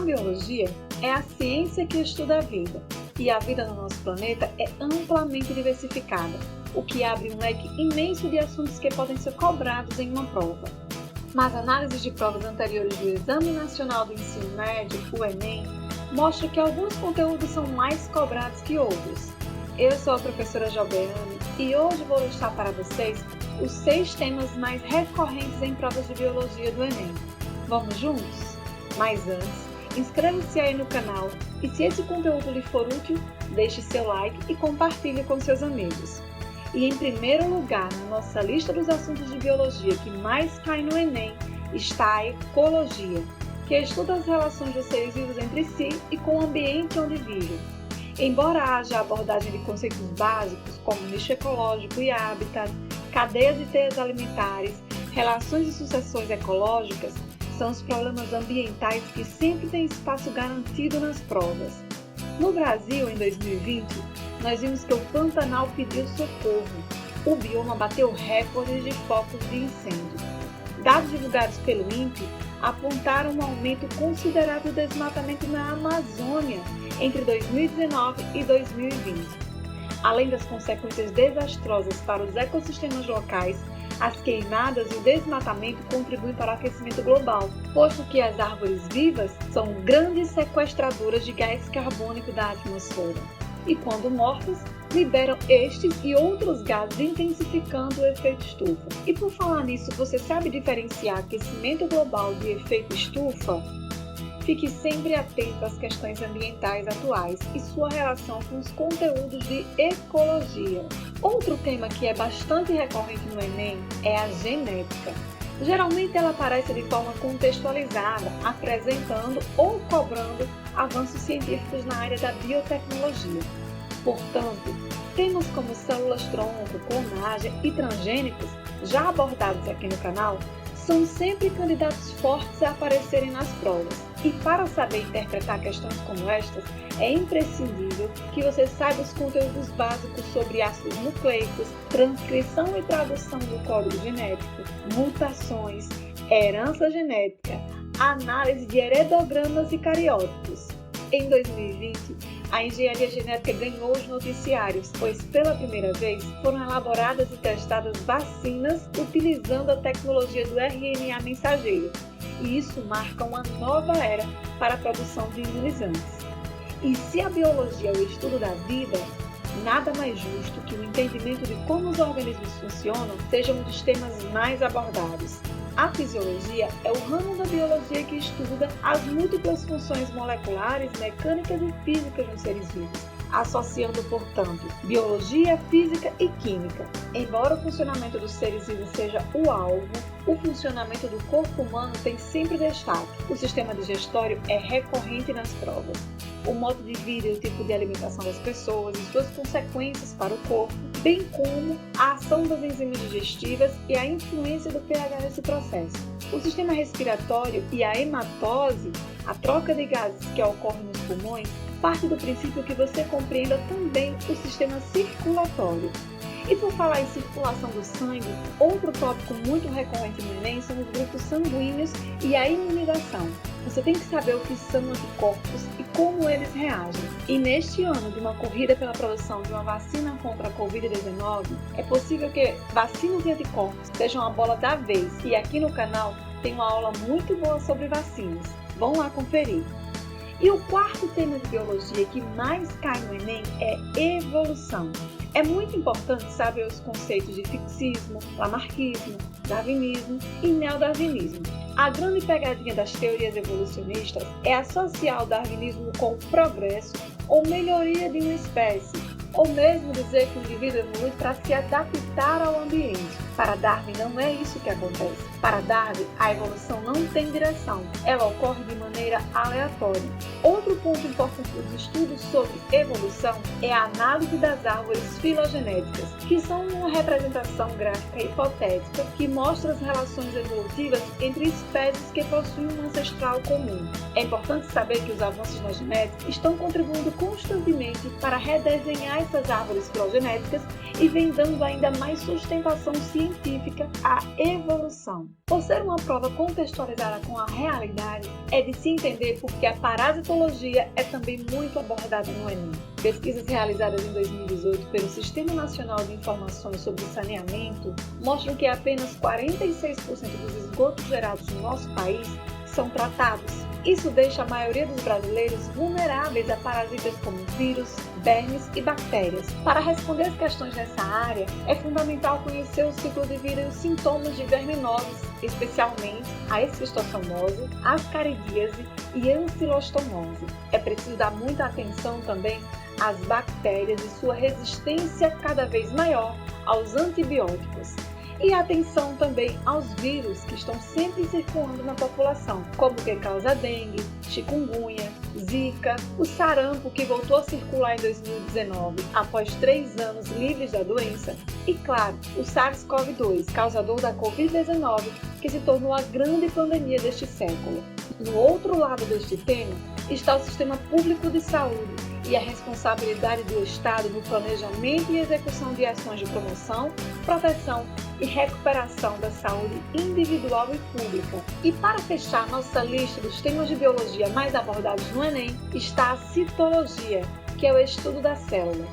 A biologia é a ciência que estuda a vida, e a vida no nosso planeta é amplamente diversificada, o que abre um leque imenso de assuntos que podem ser cobrados em uma prova. Mas análises de provas anteriores do Exame Nacional do Ensino Médio, o Enem, mostram que alguns conteúdos são mais cobrados que outros. Eu sou a professora Jobeane e hoje vou listar para vocês os 6 temas mais recorrentes em provas de biologia do Enem. Vamos juntos? Mas antes, inscreva-se aí no canal e se esse conteúdo lhe for útil, deixe seu like e compartilhe com seus amigos. E em primeiro lugar, na nossa lista dos assuntos de biologia que mais cai no Enem, está a ecologia, que estuda as relações dos seres vivos entre si e com o ambiente onde vivem. Embora haja abordagem de conceitos básicos como nicho ecológico e habitat, cadeias e teias alimentares, relações e sucessões ecológicas, são os problemas ambientais que sempre têm espaço garantido nas provas. No Brasil, em 2020, nós vimos que o Pantanal pediu socorro. O bioma bateu recordes de focos de incêndio. Dados divulgados pelo INPE apontaram um aumento considerável do desmatamento na Amazônia entre 2019 e 2020. Além das consequências desastrosas para os ecossistemas locais, as queimadas e o desmatamento contribuem para o aquecimento global, posto que as árvores vivas são grandes sequestradoras de gás carbônico da atmosfera. E quando mortas, liberam estes e outros gases, intensificando o efeito estufa. E por falar nisso, você sabe diferenciar aquecimento global de efeito estufa? Fique sempre atento às questões ambientais atuais e sua relação com os conteúdos de ecologia. Outro tema que é bastante recorrente no Enem é a genética. Geralmente ela aparece de forma contextualizada, apresentando ou cobrando avanços científicos na área da biotecnologia. Portanto, temas como células-tronco, clonagem e transgênicos, já abordados aqui no canal, são sempre candidatos fortes a aparecerem nas provas. E para saber interpretar questões como estas, é imprescindível que você saiba os conteúdos básicos sobre ácidos nucleicos, transcrição e tradução do código genético, mutações, herança genética, análise de heredogramas e cariótipos. Em 2020, a engenharia genética ganhou os noticiários, pois pela primeira vez foram elaboradas e testadas vacinas utilizando a tecnologia do RNA mensageiro, e isso marca uma nova era para a produção de imunizantes. E se a biologia é o estudo da vida, nada mais justo que o entendimento de como os organismos funcionam seja um dos temas mais abordados. A fisiologia é o ramo da biologia que estuda as múltiplas funções moleculares, mecânicas e físicas dos seres vivos, associando, portanto, biologia, física e química. Embora o funcionamento dos seres vivos seja o alvo, o funcionamento do corpo humano tem sempre destaque. O sistema digestório é recorrente nas provas. O modo de vida e o tipo de alimentação das pessoas e suas consequências para o corpo, bem como a ação das enzimas digestivas e a influência do pH nesse processo. O sistema respiratório e a hematose, a troca de gases que ocorre nos pulmões, parte do princípio que você compreenda também o sistema circulatório. E por falar em circulação do sangue, outro tópico muito recorrente no Enem são os grupos sanguíneos e a imunização. Você tem que saber o que são anticorpos e como eles reagem. E neste ano de uma corrida pela produção de uma vacina contra a Covid-19, é possível que vacinas e anticorpos sejam a bola da vez. E aqui no canal tem uma aula muito boa sobre vacinas. Vão lá conferir. E o quarto tema de biologia que mais cai no Enem é evolução. É muito importante saber os conceitos de fixismo, lamarckismo, darwinismo e neodarwinismo. A grande pegadinha das teorias evolucionistas é associar o darwinismo com o progresso ou melhoria de uma espécie, ou mesmo dizer que o indivíduo evolui para se adaptar ao ambiente. Para Darwin não é isso que acontece. Para Darwin, a evolução não tem direção, ela ocorre de maneira aleatória. Outro ponto importante dos estudos sobre evolução é a análise das árvores filogenéticas, que são uma representação gráfica hipotética que mostra as relações evolutivas entre espécies que possuem um ancestral comum. É importante saber que os avanços na genética estão contribuindo constantemente para redesenhar essas árvores filogenéticas e vem dando ainda mais sustentação científica à evolução. Por ser uma prova contextualizada com a realidade, é de se entender por que a parasitologia é também muito abordada no Enem. Pesquisas realizadas em 2018 pelo Sistema Nacional de Informações sobre Saneamento mostram que apenas 46% dos esgotos gerados no nosso país são tratados. Isso deixa a maioria dos brasileiros vulneráveis a parasitas como vírus, vermes e bactérias. Para responder às questões nessa área, é fundamental conhecer o ciclo de vida e os sintomas de verminoses, especialmente a esquistossomose, ascaridíase e ancilostomose. É preciso dar muita atenção também às bactérias e sua resistência cada vez maior aos antibióticos. E atenção também aos vírus que estão sempre circulando na população, como o que causa dengue, chikungunya, zika, o sarampo que voltou a circular em 2019 após 3 anos livres da doença e, claro, o SARS-CoV-2, causador da Covid-19, que se tornou a grande pandemia deste século. No outro lado deste tema está o sistema público de saúde e a responsabilidade do Estado no planejamento e execução de ações de promoção, proteção e recuperação da saúde individual e pública. E para fechar nossa lista dos temas de biologia mais abordados no Enem, está a citologia, que é o estudo da célula.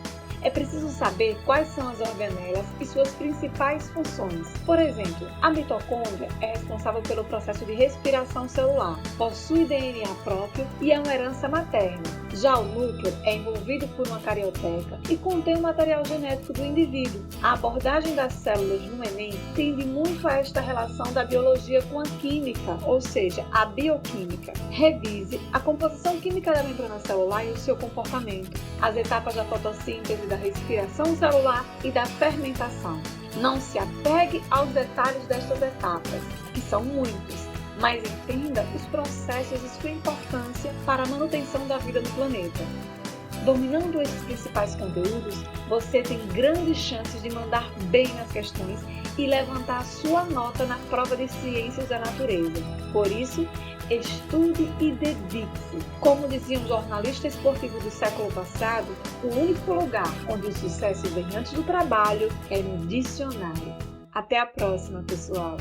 É preciso saber quais são as organelas e suas principais funções. Por exemplo, a mitocôndria é responsável pelo processo de respiração celular, possui DNA próprio e é uma herança materna. Já o núcleo é envolvido por uma carioteca e contém o material genético do indivíduo. A abordagem das células no Enem tende muito a esta relação da biologia com a química, ou seja, a bioquímica. Revise a composição química da membrana celular e o seu comportamento, as etapas da fotossíntese, da respiração celular e da fermentação. Não se apegue aos detalhes destas etapas, que são muitos, mas entenda os processos e sua importância para a manutenção da vida no planeta. Dominando esses principais conteúdos, você tem grandes chances de mandar bem nas questões e levantar a sua nota na prova de Ciências da Natureza. Por isso, estude e dedique-se. Como dizia um jornalista esportivo do século passado, o único lugar onde o sucesso vem antes do trabalho é no dicionário. Até a próxima, pessoal!